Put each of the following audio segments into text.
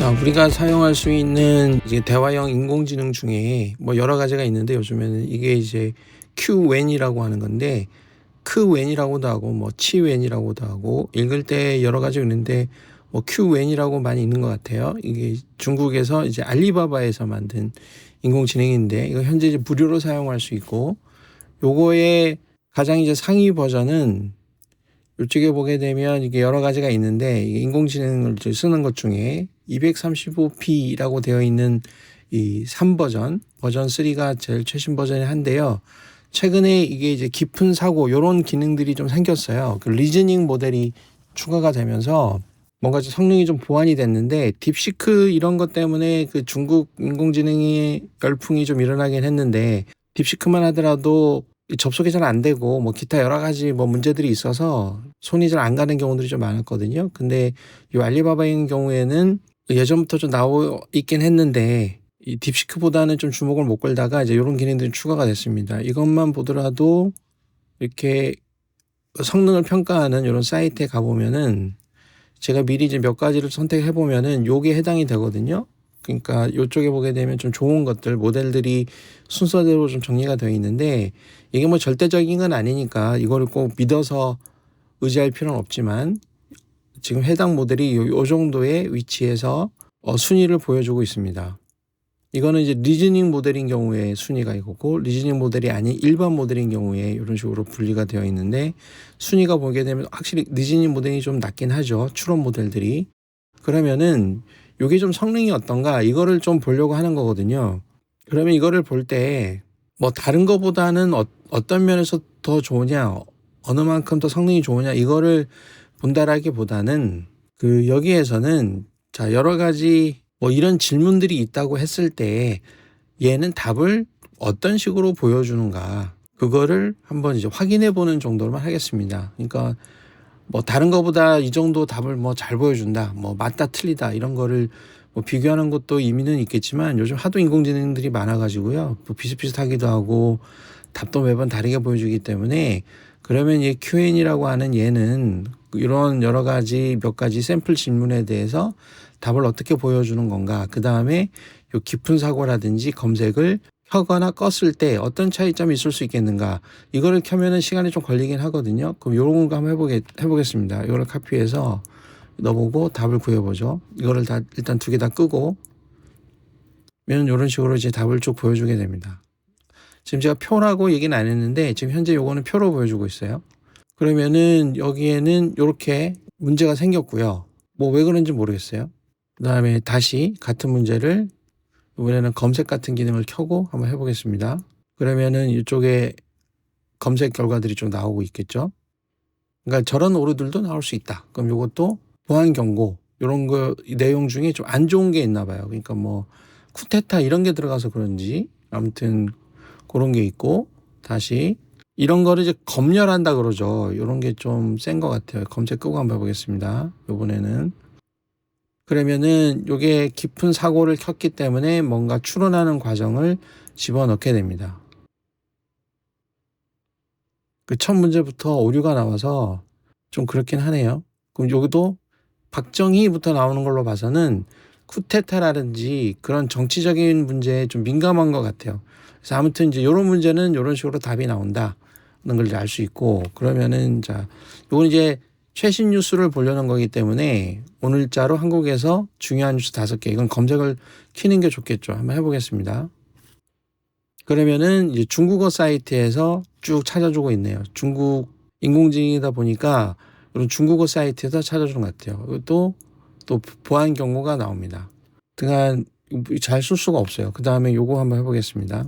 자, 우리가 사용할 수 있는 이제 대화형 인공지능 중에 뭐 여러 가지가 있는데 요즘에는 이게 이제 큐웬이라고 하는 건데 크웬이라고도 하고 뭐 치웬이라고도 하고 읽을 때 여러 가지 있는데 뭐 큐웬이라고 많이 있는 것 같아요. 이게 중국에서 이제 알리바바에서 만든 인공지능인데 이거 현재 이제 무료로 사용할 수 있고 요거의 가장 이제 상위 버전은 이쪽에 보게 되면 이게 여러 가지가 있는데 이게 인공지능을 쓰는 것 중에 235p라고 되어 있는 이 3버전, 버전 3가 제일 최신 버전이 한데요. 최근에 이게 이제 깊은 사고 요런 기능들이 좀 생겼어요. 그 리즈닝 모델이 추가가 되면서 뭔가 좀 성능이 좀 보완이 됐는데 딥시크 이런 것 때문에 그 중국 인공지능의 열풍이 좀 일어나긴 했는데 딥시크만 하더라도 접속이 잘 안 되고 뭐 기타 여러 가지 뭐 문제들이 있어서 손이 잘 안 가는 경우들이 좀 많았거든요. 근데 이 알리바바인 경우에는 예전부터 좀 나와 있긴 했는데 이 딥시크보다는 좀 주목을 못 끌다가 이제 이런 기능들이 추가가 됐습니다. 이것만 보더라도 이렇게 성능을 평가하는 이런 사이트에 가보면은 제가 미리 이제 몇 가지를 선택해 보면은 요게 해당이 되거든요. 그러니까 요쪽에 보게 되면 좀 좋은 것들 모델들이 순서대로 좀 정리가 되어 있는데 이게 뭐 절대적인 건 아니니까 이거를 꼭 믿어서 의지할 필요는 없지만 지금 해당 모델이 요 정도의 위치에서 순위를 보여주고 있습니다. 이거는 이제 리즈닝 모델인 경우에 순위가 있고 리즈닝 모델이 아닌 일반 모델인 경우에 이런 식으로 분리가 되어 있는데 순위가 보게 되면 확실히 리즈닝 모델이 좀 낮긴 하죠. 추론 모델들이. 그러면은 이게 좀 성능이 어떤가 이거를 좀 보려고 하는 거거든요. 그러면 이거를 볼 때 뭐 다른 거보다는 어떤 면에서 더 좋으냐 어느 만큼 더 성능이 좋으냐 이거를 본다라기보다는 그 여기에서는 자 여러 가지 뭐 이런 질문들이 있다고 했을 때 얘는 답을 어떤 식으로 보여주는가 그거를 한번 이제 확인해 보는 정도로만 하겠습니다. 그러니까 뭐 다른 거보다 이 정도 답을 뭐 잘 보여준다 뭐 맞다 틀리다 이런 거를 뭐 비교하는 것도 의미는 있겠지만 요즘 하도 인공지능들이 많아가지고요 뭐 비슷비슷하기도 하고 답도 매번 다르게 보여주기 때문에 그러면 이 Q&A라고 하는 얘는 이런 여러 가지 몇 가지 샘플 질문에 대해서 답을 어떻게 보여주는 건가 그 다음에 요 깊은 사고라든지 검색을 켜거나 껐을 때 어떤 차이점이 있을 수 있겠는가 이거를 켜면은 시간이 좀 걸리긴 하거든요. 그럼 요런 거 한번 해보겠습니다. 이거를 카피해서 넣어보고 답을 구해보죠. 이거를 다 일단 두 개 다 끄고 면 이런 식으로 이제 답을 쭉 보여주게 됩니다. 지금 제가 표라고 얘기는 안 했는데 지금 현재 요거는 표로 보여주고 있어요. 그러면은 여기에는 이렇게 문제가 생겼고요. 뭐 왜 그런지 모르겠어요. 그 다음에 다시 같은 문제를 이번에는 검색 같은 기능을 켜고 한번 해보겠습니다. 그러면은 이쪽에 검색 결과들이 좀 나오고 있겠죠. 그러니까 저런 오류들도 나올 수 있다. 그럼 이것도 보안 경고 이런 거 내용 중에 좀 안 좋은 게 있나 봐요. 그러니까 뭐 쿠데타 이런 게 들어가서 그런지 아무튼 그런 게 있고 다시 이런 거를 이제 검열한다 그러죠. 이런 게 좀 센 것 같아요. 검색 끄고 한번 해보겠습니다. 이번에는 그러면은 요게 깊은 사고를 켰기 때문에 뭔가 추론하는 과정을 집어넣게 됩니다. 그 첫 문제부터 오류가 나와서 좀 그렇긴 하네요. 그럼 여기도 박정희부터 나오는 걸로 봐서는 쿠데타라든지 그런 정치적인 문제에 좀 민감한 것 같아요. 그래서 아무튼 이제 이런 문제는 이런 식으로 답이 나온다는 걸 알 수 있고 그러면은 자 요건 이제 최신 뉴스를 보려는 거기 때문에 오늘자로 한국에서 중요한 뉴스 5개 이건 검색을 키는 게 좋겠죠. 한번 해보겠습니다. 그러면은 이제 중국어 사이트에서 쭉 찾아주고 있네요. 중국 인공지능이다 보니까 이런 중국어 사이트에서 찾아주는 것 같아요. 또 보안 경고가 나옵니다. 그간 잘 쓸 수가 없어요. 그 다음에 요거 한번 해보겠습니다.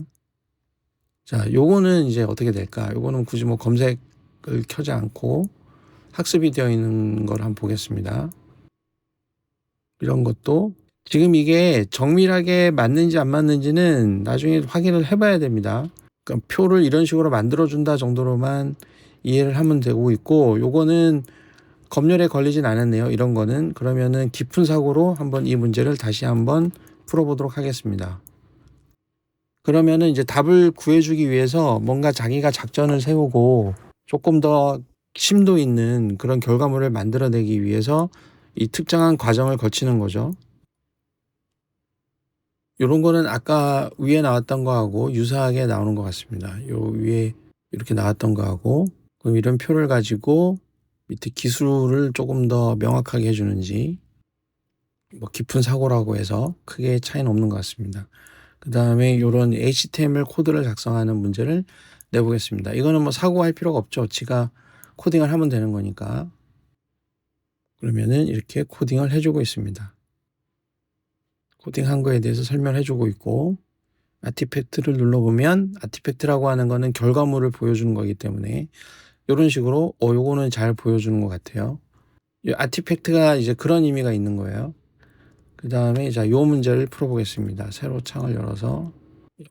자, 요거는 이제 어떻게 될까? 요거는 굳이 뭐 검색을 켜지 않고 학습이 되어 있는 걸 한번 보겠습니다. 이런 것도 지금 이게 정밀하게 맞는지 안 맞는지는 나중에 확인을 해봐야 됩니다. 그러니까 표를 이런 식으로 만들어준다 정도로만 이해를 하면 되고 있고 요거는 검열에 걸리진 않았네요. 이런 거는 그러면은 깊은 사고로 한번 이 문제를 다시 한번 풀어보도록 하겠습니다. 그러면은 이제 답을 구해주기 위해서 뭔가 자기가 작전을 세우고 조금 더 심도 있는 그런 결과물을 만들어내기 위해서 이 특정한 과정을 거치는 거죠. 요런 거는 아까 위에 나왔던 거하고 유사하게 나오는 것 같습니다. 요 위에 이렇게 나왔던 거하고, 그럼 이런 표를 가지고 밑에 기술을 조금 더 명확하게 해 주는지, 뭐 깊은 사고라고 해서 크게 차이는 없는 것 같습니다. 그다음에 요런 HTML 코드를 작성하는 문제를 내보겠습니다. 이거는 뭐 사고할 필요가 없죠. 지가 코딩을 하면 되는 거니까. 그러면은 이렇게 코딩을 해 주고 있습니다. 코딩한 거에 대해서 설명해 주고 있고, 아티팩트를 눌러보면, 아티팩트라고 하는 거는 결과물을 보여주는 거기 때문에 요런 식으로 요거는 잘 보여주는 것 같아요. 이 아티팩트가 이제 그런 의미가 있는 거예요. 그다음에 자, 요 문제를 풀어보겠습니다. 새로 창을 열어서,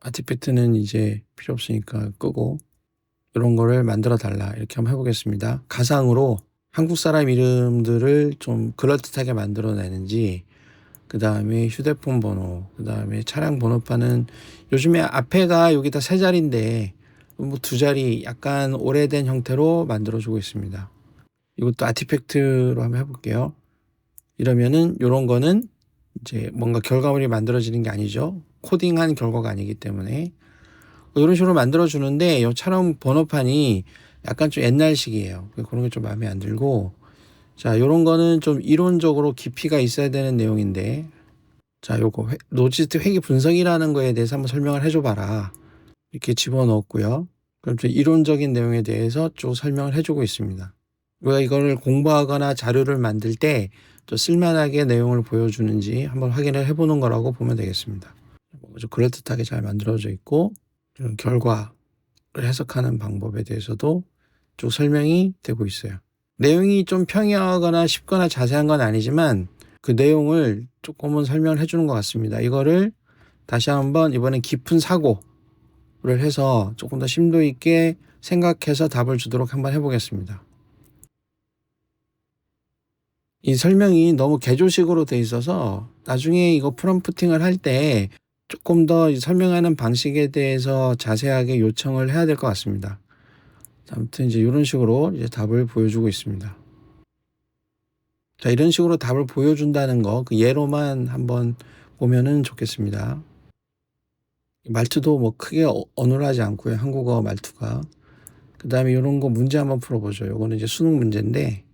아티팩트는 이제 필요 없으니까 끄고 이런 거를 만들어 달라 이렇게 한번 해보겠습니다. 가상으로 한국 사람 이름들을 좀 그럴듯하게 만들어내는지, 그 다음에 휴대폰 번호, 그 다음에 차량 번호판은 요즘에 앞에가 여기다 세 자리인데 뭐 두 자리 약간 오래된 형태로 만들어주고 있습니다. 이것도 아티팩트로 한번 해볼게요. 이러면은 요런 거는 이제 뭔가 결과물이 만들어지는 게 아니죠. 코딩한 결과가 아니기 때문에 이런 식으로 만들어주는데, 이 차량 번호판이 약간 좀 옛날식이에요. 그런 게 좀 마음에 안 들고, 자, 요런 거는 좀 이론적으로 깊이가 있어야 되는 내용인데, 자, 요거 로지스틱 회계 분석이라는 거에 대해서 한번 설명을 해줘봐라. 이렇게 집어넣었고요. 그럼 좀 이론적인 내용에 대해서 쭉 설명을 해주고 있습니다. 우리가 이거를 공부하거나 자료를 만들 때 또 쓸만하게 내용을 보여주는지 한번 확인을 해보는 거라고 보면 되겠습니다. 좀 그럴듯하게 잘 만들어져 있고, 결과를 해석하는 방법에 대해서도 쭉 설명이 되고 있어요. 내용이 좀 평이하거나 쉽거나 자세한 건 아니지만 그 내용을 조금은 설명을 해주는 것 같습니다. 이거를 다시 한번 이번엔 깊은 사고를 해서 조금 더 심도 있게 생각해서 답을 주도록 한번 해보겠습니다. 이 설명이 너무 개조식으로 돼 있어서 나중에 이거 프롬프팅을 할 때 조금 더 설명하는 방식에 대해서 자세하게 요청을 해야 될 것 같습니다. 아무튼 이제 이런 식으로 이제 답을 보여주고 있습니다. 자, 이런 식으로 답을 보여준다는 거, 그 예로만 한번 보면은 좋겠습니다. 말투도 뭐 크게 어눌하지 않고요. 한국어 말투가. 그 다음에 이런 거 문제 한번 풀어보죠. 요거는 이제 수능 문제인데,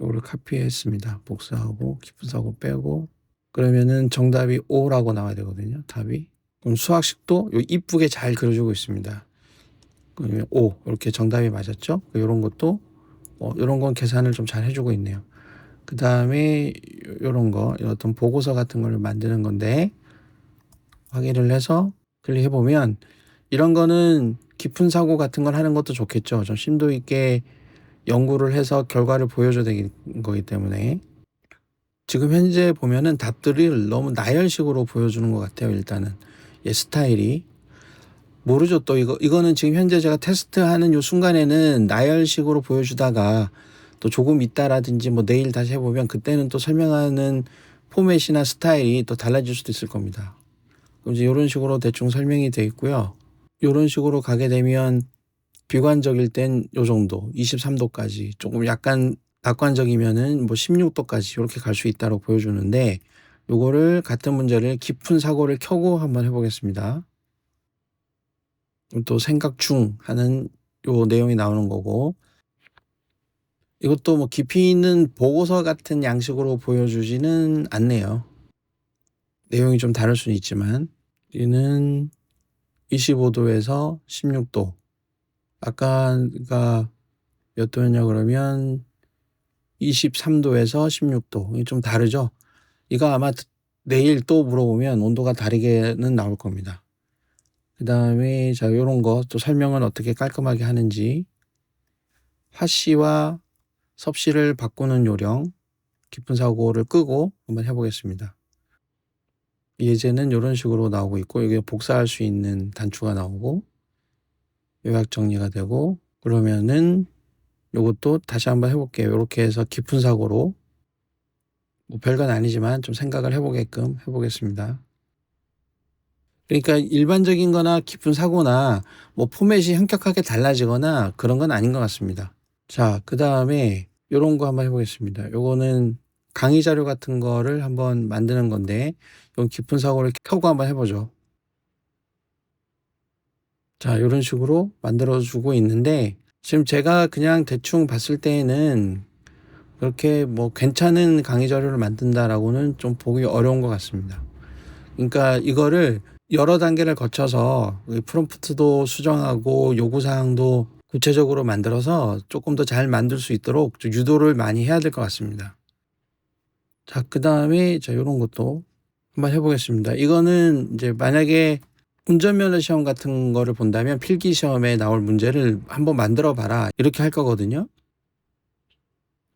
요거를 카피했습니다. 복사하고, 깊은 사고 빼고, 그러면은 정답이 O라고 나와야 되거든요. 답이. 그럼 수학식도 요 이쁘게 잘 그려주고 있습니다. 그러면 O, 이렇게 정답이 맞았죠? 요런 것도, 요런 건 계산을 좀 잘 해주고 있네요. 그 다음에 요런 거, 어떤 보고서 같은 걸 만드는 건데, 확인을 해서 클릭해보면, 이런 거는 깊은 사고 같은 걸 하는 것도 좋겠죠. 좀 심도 있게 연구를 해서 결과를 보여줘야 되는 거기 때문에. 지금 현재 보면은 답들을 너무 나열식으로 보여주는 것 같아요. 일단은 스타일이 모르죠. 또 이거는 지금 현재 제가 테스트하는 요 순간에는 나열식으로 보여주다가 또 조금 있다라든지 뭐 내일 다시 해보면 그때는 또 설명하는 포맷이나 스타일이 또 달라질 수도 있을 겁니다. 그럼 이제 이런 식으로 대충 설명이 돼 있고요. 이런 식으로 가게 되면 비관적일 땐 요 정도 23도까지, 조금 약간 낙관적이면은 뭐 16도까지 이렇게 갈 수 있다고 보여주는데, 요거를 같은 문제를 깊은 사고를 켜고 한번 해보겠습니다. 또 생각 중 하는 요 내용이 나오는 거고, 이것도 뭐 깊이 있는 보고서 같은 양식으로 보여주지는 않네요. 내용이 좀 다를 수는 있지만, 얘는 25도에서 16도. 아까가 몇 도였냐 그러면 23도에서 16도. 이게 좀 다르죠? 이거 아마 내일 또 물어보면 온도가 다르게는 나올 겁니다. 그 다음에 자, 요런 거 또 설명은 어떻게 깔끔하게 하는지, 하씨와 섭씨를 바꾸는 요령, 깊은 사고를 끄고 한번 해보겠습니다. 예제는 이런 식으로 나오고 있고, 여기 복사할 수 있는 단추가 나오고 요약 정리가 되고, 그러면은 요것도 다시 한번 해볼게요. 이렇게 해서 깊은 사고로, 뭐 별건 아니지만 좀 생각을 해보게끔 해보겠습니다. 그러니까 일반적인 거나 깊은 사고나 뭐 포맷이 현격하게 달라지거나 그런 건 아닌 것 같습니다. 자, 그 다음에 요런 거 한번 해보겠습니다. 요거는 강의 자료 같은 거를 한번 만드는 건데 요 깊은 사고를 켜고 한번 해 보죠. 자, 요런 식으로 만들어 주고 있는데 지금 제가 그냥 대충 봤을 때에는 그렇게 뭐 '괜찮은 강의 자료를 만든다.'라고는 좀 보기 어려운 것 같습니다. 그러니까 이거를 여러 단계를 거쳐서 프롬프트도 수정하고 요구 사항도 구체적으로 만들어서 조금 더 잘 만들 수 있도록 좀 유도를 많이 해야 될 것 같습니다. 자, 그다음에 자 요런 것도 한번 해 보겠습니다. 이거는 이제 만약에 운전면허 시험 같은 거를 본다면 필기 시험에 나올 문제를 "한번 만들어 봐라." 이렇게 할 거거든요.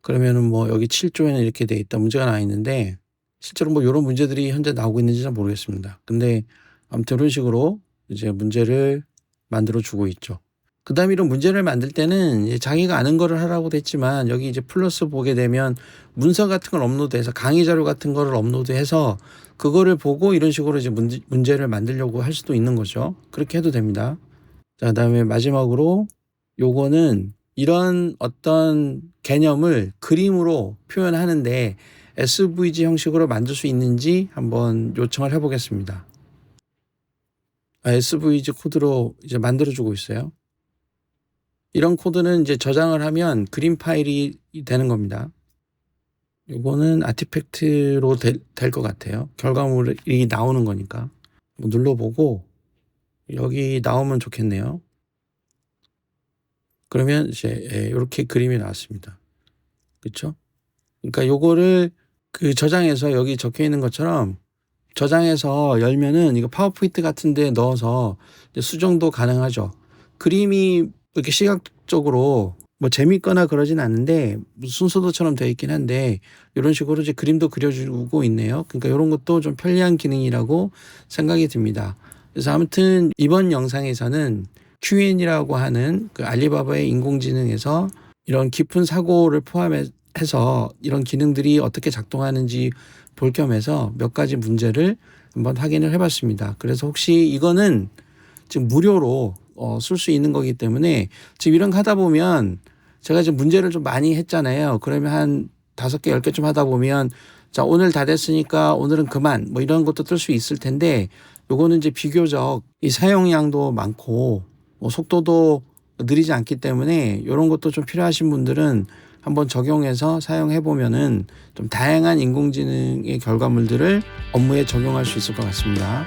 그러면은 뭐 여기 7 조에는 이렇게 돼 있다 문제가 나와 있는데 실제로 뭐 요런 문제들이 현재 나오고 있는지 잘 모르겠습니다. 근데 아무튼 이런 식으로 이제 문제를 만들어 주고 있죠. 그다음에 이런 문제를 만들 때는 이제 자기가 아는 거를 하라고도 했지만 여기 이제 플러스 보게 되면 문서 같은 걸 업로드해서 강의 자료 같은 거를 업로드해서 그거를 보고 이런 식으로 이제 문제를 만들려고 할 수도 있는 거죠. 그렇게 해도 됩니다. 자, 그다음에 마지막으로 요거는 이런 어떤 개념을 그림으로 표현하는데 SVG 형식으로 만들 수 있는지 한번 요청을 해 보겠습니다. SVG 코드로 이제 만들어 주고 있어요. 이런 코드는 이제 저장을 하면 그림 파일이 되는 겁니다. 요거는 아티팩트로 될 것 같아요. 결과물이 나오는 거니까. 뭐 눌러보고 여기 나오면 좋겠네요. 그러면 이제 요렇게 그림이 나왔습니다. 그쵸? 그러니까 요거를 그 저장해서 여기 적혀 있는 것처럼 저장해서 열면은 이거 파워포인트 같은 데 넣어서 이제 수정도 가능하죠. 그림이 이렇게 시각적으로 뭐 재밌거나 그러진 않는데 순서도처럼 되어 있긴 한데 요런 식으로 이제 그림도 그려주고 있네요. 그러니까 요런 것도 좀 편리한 기능이라고 생각이 듭니다. 그래서 아무튼 이번 영상에서는 QN이라고 하는 그 알리바바의 인공지능에서 이런 깊은 사고를 포함해서 이런 기능들이 어떻게 작동하는지 볼 겸해서 몇 가지 문제를 한번 확인을 해 봤습니다. 그래서 혹시 이거는 지금 무료로 쓸 수 있는 거기 때문에 지금 이런 거 하다 보면 제가 지금 문제를 좀 많이 했잖아요. 그러면 한 5개 10개쯤 하다 보면 자, 오늘 다 됐으니까 오늘은 그만 뭐 이런 것도 뜰 수 있을 텐데 요거는 이제 비교적 이 사용량도 많고 뭐 속도도 느리지 않기 때문에 요런 것도 좀 필요하신 분들은 한번 적용해서 사용해 보면은 좀 다양한 인공지능의 결과물들을 업무에 적용할 수 있을 것 같습니다.